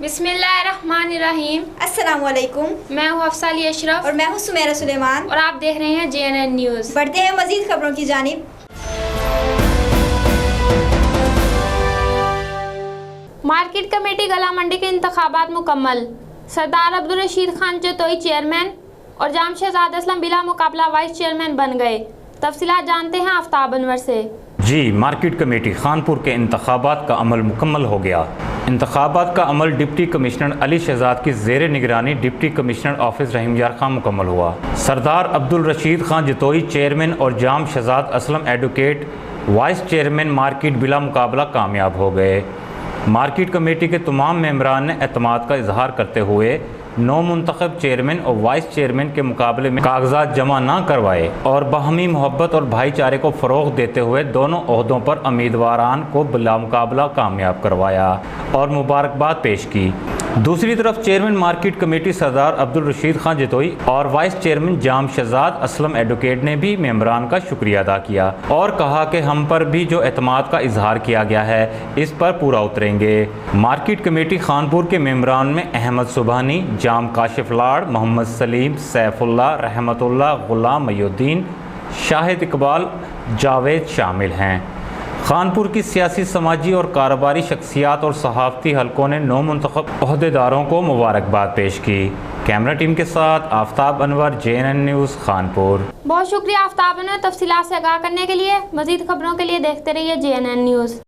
बिस्मिल्लाहिर्रहमानिर्रहीम। अस्सलाम वालेकुम। मैं हूँ अफसा अली अशरफ और मैं हूँ सुमेरा सुलेमान और आप देख रहे हैं JNN न्यूज़। बढ़ते हैं मजीद खबरों की जानिब। मार्केट कमेटी गला मंडी के इंतखाबात मुकम्मल। सरदार अब्दुल रशीद खान जतोई चेयरमैन और जाम शहजाद असलम बिला मुकाबला वाइस चेयरमैन बन गए। तफसीलात जानते हैं आफ्ताब अनवर से। जी, मार्केट कमेटी खानपुर के इंतखाबात का अमल मुकम्मल हो गया। इंतखाबात का अमल डिप्टी कमिश्नर अली शहजाद की ज़ेर निगरानी डिप्टी कमिश्नर ऑफिस रहीम यार खान मुकम्मल हुआ। सरदार अब्दुल रशीद खान जतोई चेयरमैन और Jam Shahzad Aslam advocate vice chairman market बिला मुकाबला कामयाब हो गए। मार्केट कमेटी के तमाम मेंबरान ने एतमाद का इजहार करते हुए नौ मुंतखब चेयरमैन और वाइस चेयरमैन के मुकाबले में कागजात जमा ना करवाए और बाहमी मोहब्बत और भाईचारे को फ़रोग़ देते हुए दोनों ओहदों पर उम्मीदवारान को बिला मुकाबला कामयाब करवाया और मुबारकबाद पेश की। दूसरी तरफ चेयरमैन मार्केट कमेटी सरदार अब्दुल रशीद खान जतोई और वाइस चेयरमैन जाम शहजाद असलम एडवोकेट ने भी मेंबरान का शुक्रिया अदा किया और कहा कि हम पर भी जो एतमाद का इजहार किया गया है इस पर पूरा उतरेंगे। मार्केट कमेटी खानपुर के मेंबरान में अहमद सुबहानी, जाम काशिफ लाड़, मोहम्मद सलीम, सैफुल्लाह, रहमतुल्लाह, गुलाम मयूद्दीन, शाहिद इकबाल, जावेद शामिल हैं। खानपुर की सियासी, समाजी और कारोबारी शख्सियात और सहाफ़ती हलकों ने नौ मुंतखब ओहदेदारों को मुबारकबाद पेश की। कैमरा टीम के साथ आफ्ताब अनवर, JNN न्यूज़ खानपुर। बहुत शुक्रिया आफ्ताब अनवर तफसीलात से आगाह करने के लिए। मज़ीद खबरों के लिए देखते रहिए JNN न्यूज़।